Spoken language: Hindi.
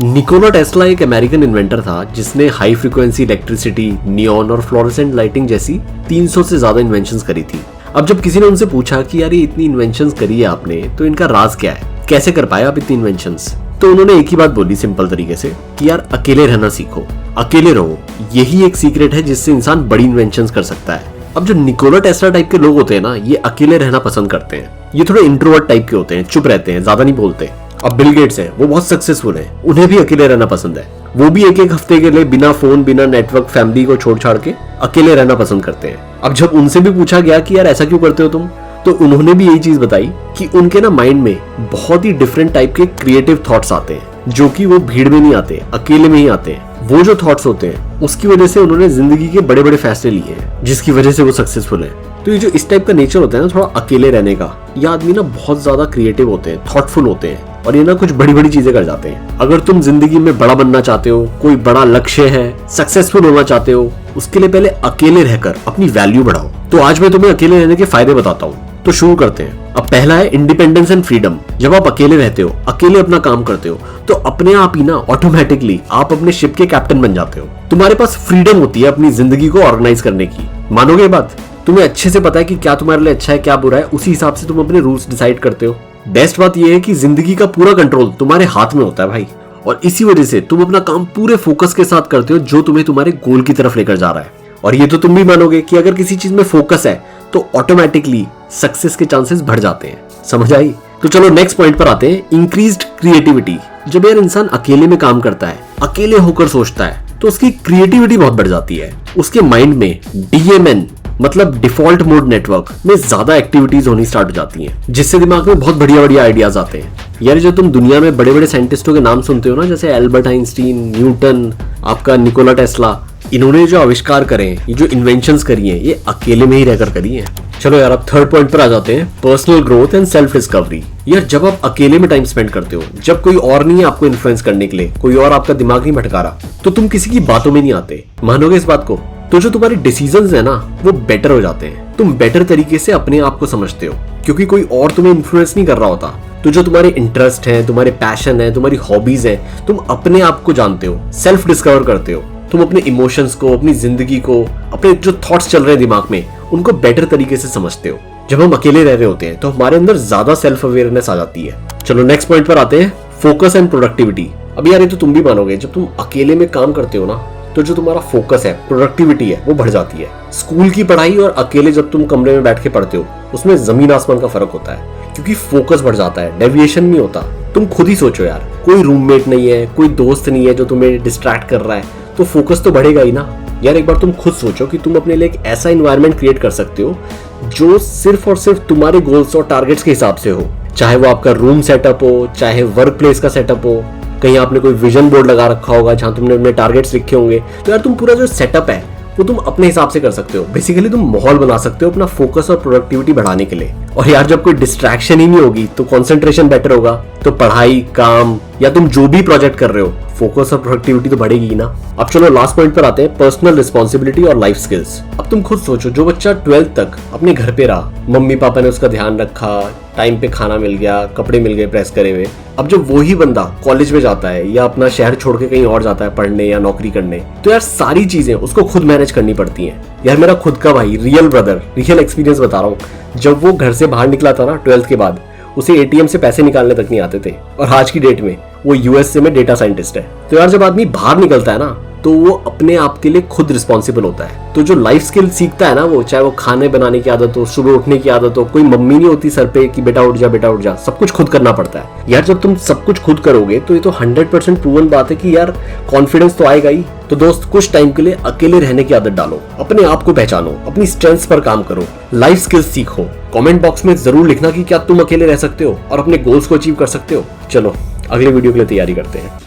निकोला टेस्ला एक अमेरिकन इन्वेंटर था जिसने हाई फ्रीक्वेंसी इलेक्ट्रिसिटी, नियॉन और फ्लोरेसेंट लाइटिंग जैसी 300 से ज्यादा इन्वेंशंस करी थी। अब जब किसी ने उनसे पूछा कि यार ये इतनी इन्वेंशंस करी है आपने, तो इनका राज क्या है, कैसे कर पाए आप इतनी इन्वेंशंस, तो उन्होंने एक ही बात बोली सिंपल तरीके से कि यार अकेले रहना सीखो, अकेले रहो, यही एक सीक्रेट है जिससे इंसान बड़ी इन्वेंशंस कर सकता है। अब जो निकोला टेस्ला टाइप के लोग होते हैं ना, ये अकेले रहना पसंद करते हैं। ये थोड़े इंट्रोवर्ट टाइप के होते हैं, चुप रहते हैं, ज्यादा नहीं बोलते। अब बिल गेट्स हैं, वो बहुत सक्सेसफुल हैं, उन्हें भी अकेले रहना पसंद है। वो भी एक हफ्ते के लिए बिना फोन, बिना नेटवर्क, फैमिली को छोड़ छाड़ के अकेले रहना पसंद करते हैं। अब जब उनसे भी पूछा गया कि यार ऐसा क्यों करते हो तुम, तो उन्होंने भी यही चीज बताई कि उनके ना माइंड में बहुत ही डिफरेंट टाइप के क्रिएटिव थॉट्स आते हैं, जो कि वो भीड़ में नहीं आते, अकेले में ही आते हैं। वो जो थॉट्स होते हैं उसकी वजह से उन्होंने जिंदगी के बड़े बड़े फैसले लिए हैं, जिसकी वजह से वो सक्सेसफुल है। तो ये जो इस टाइप का नेचर होता है ना, थोड़ा अकेले रहने का, ये आदमी ना बहुत ज्यादा क्रिएटिव होते हैं, थॉटफुल होते हैं, और ये ना कुछ बड़ी बड़ी चीजें कर जाते हैं। अगर तुम जिंदगी में बड़ा बनना चाहते हो, कोई बड़ा लक्ष्य है, सक्सेसफुल होना चाहते हो, उसके लिए पहले अकेले रहकर अपनी वैल्यू बढ़ाओ। तो आज मैं तुम्हें अकेले रहने के फायदे बताता हूँ। तो शुरू करते हैं। अब पहला है इंडिपेंडेंस एंड फ्रीडम। जब आप अकेले रहते हो, अकेले अपना काम करते हो, तो अपने आप ही ना ऑटोमेटिकली आप अपने शिप के कैप्टन बन जाते हो। तुम्हारे पास फ्रीडम होती है अपनी जिंदगी को ऑर्गेनाइज करने की। मानोगे ये बात? तुम्हें अच्छे से पता है कि क्या तुम्हारे लिए अच्छा है, क्या बुरा है, उसी हिसाब से तुम अपने रूल्स डिसाइड करते हो। बेस्ट बात यह है कि जिंदगी का पूरा कंट्रोल तुम्हारे हाथ में होता है भाई, और इसी वजह से तुम अपना काम पूरे फोकस के साथ करते हो, जो तुम्हें तुम्हारे गोल की तरफ लेकर जा रहा है। और ये तो तुम भी मानोगे कि अगर किसी चीज में फोकस है तो ऑटोमेटिकली सक्सेस के चांसेस बढ़ जाते हैं। समझ आई? तो चलो नेक्स्ट पॉइंट पर आते हैं, इंक्रीज्ड क्रिएटिविटी। जब यार इंसान अकेले में काम करता है, अकेले होकर सोचता है, तो उसकी क्रिएटिविटी बहुत बढ़ जाती है। उसके माइंड में DMN मतलब डिफॉल्ट मोड नेटवर्क में ज्यादा एक्टिविटीज होनी स्टार्ट हो जाती हैं, जिससे दिमाग में बहुत बढ़िया बढ़िया आइडियाज आते हैं। यार जो तुम दुनिया में बड़े बड़े साइंटिस्टों के नाम सुनते हो ना, जैसे एल्बर्ट आइंस्टीन, न्यूटन, आपका निकोला टेस्ला, इन्होंने जो आविष्कार करे, ये जो इन्वेंशंस करी हैं, ये अकेले में ही रहकर करी हैं। चलो यार अब थर्ड पॉइंट पर आ जाते हैं, personal growth and self discovery. यार जब आप अकेले में टाइम स्पेंड करते हो, जब कोई और नहीं है आपको इन्फ्लुएंस करने के लिए, कोई और आपका दिमाग नहीं भटका रहा, तो तुम किसी की बातों में नहीं आते। मानोगे इस बात को? तो जो तुम्हारे डिसीजंस है ना, वो बेटर हो जाते हैं। तुम बेटर तरीके से अपने आप को समझते हो, क्योंकि कोई और तुम्हें इन्फ्लुएंस नहीं कर रहा होता। तो जो तुम्हारे इंटरेस्ट है, तुम्हारे पैशन है, तुम्हारी हॉबीज है, तुम अपने आप को जानते हो, सेल्फ डिस्कवर करते हो। तुम अपने इमोशंस को, अपनी जिंदगी को, अपने जो थॉट्स चल रहे हैं दिमाग में, उनको बेटर तरीके से समझते हो। जब हम अकेले रह रहे होते हैं तो हमारे अंदर ज्यादा सेल्फ अवेयरनेस आ जाती है। चलो नेक्स्ट पॉइंट पर आते हैं, फोकस एंड प्रोडक्टिविटी। अब यार ये तो तुम भी मानोगे, जब तुम अकेले में काम करते हो ना, तो जो तुम्हारा फोकस है, प्रोडक्टिविटी है, वो बढ़ जाती है। स्कूल की पढ़ाई और अकेले जब तुम कमरे में बैठ के पढ़ते हो, उसमें जमीन आसमान का फर्क होता है, क्योंकि फोकस बढ़ जाता है, डेविएशन नहीं होता। तुम खुद ही सोचो यार, कोई रूममेट नहीं है, कोई दोस्त नहीं है जो तुम्हें डिस्ट्रैक्ट कर रहा है, तो फोकस तो बढ़ेगा ही ना। यार एक बार तुम खुद सोचो कि तुम अपने लिए एक ऐसा एनवायरनमेंट क्रिएट कर सकते हो जो सिर्फ और सिर्फ तुम्हारे गोल्स और टारगेट्स के हिसाब से हो। चाहे वो आपका रूम सेटअप हो, चाहे वर्क प्लेस का सेटअप हो, कहीं आपने कोई विजन बोर्ड लगा रखा होगा जहां तुमने अपने टारगेट्स लिखे होंगे, तो यार तुम पूरा जो सेटअप है वो तुम अपने हिसाब से कर सकते हो। बेसिकली तुम माहौल बना सकते हो अपना फोकस और प्रोडक्टिविटी बढ़ाने के लिए। और यार जब कोई डिस्ट्रैक्शन ही नहीं होगी तो कंसंट्रेशन बेटर होगा, तो पढ़ाई, काम या तुम जो भी प्रोजेक्ट कर रहे हो, फोकस और प्रोडक्टिविटी तो बढ़ेगी ही ना। अब चलो लास्ट पॉइंट पर आते हैं, पर्सनल रिस्पॉन्सिबिलिटी और लाइफ स्किल्स। अब तुम खुद सोचो, जो बच्चा 12th तक अपने घर पे रहा, मम्मी पापा ने उसका ध्यान रखा, टाइम पे खाना मिल गया, कपड़े मिल गए प्रेस करे हुए, अब जब वही बंदा कॉलेज में जाता है या अपना शहर छोड़ के कहीं और जाता है पढ़ने या नौकरी करने, तो यार सारी चीजें उसको खुद मैनेज करनी पड़ती हैं। यार मेरा खुद का भाई, रियल ब्रदर, रियल एक्सपीरियंस बता रहा हूँ, जब वो घर से बाहर निकला था ना 12th के बाद, उसे ATM से पैसे निकालने तक नहीं आते थे, और आज की डेट में वो USA में डेटा साइंटिस्ट है। तो यार जब आदमी बाहर निकलता है ना, तो वो अपने आप के लिए खुद रिस्पॉन्सिबल होता है। तो जो लाइफ स्किल सीखता है ना, वो चाहे वो खाने बनाने की आदत हो, सुबह उठने की आदत हो, कोई मम्मी नहीं होती सर पे कि बेटा उठ जा, बेटा उठ जा, सब कुछ खुद करना पड़ता है। यार जब तुम सब कुछ खुद करोगे तो ये तो 100% प्रूवन बात है कि यार कॉन्फिडेंस तो आएगा ही। तो दोस्त कुछ टाइम के लिए अकेले रहने की आदत डालो, अपने आप को पहचानो, अपनी स्ट्रेंथ्स पर काम करो, लाइफ स्किल्स सीखो। कमेंट बॉक्स में जरूर लिखना कि क्या तुम अकेले रह सकते हो और अपने गोल्स को अचीव कर सकते हो। चलो अगले वीडियो के लिए तैयारी करते हैं।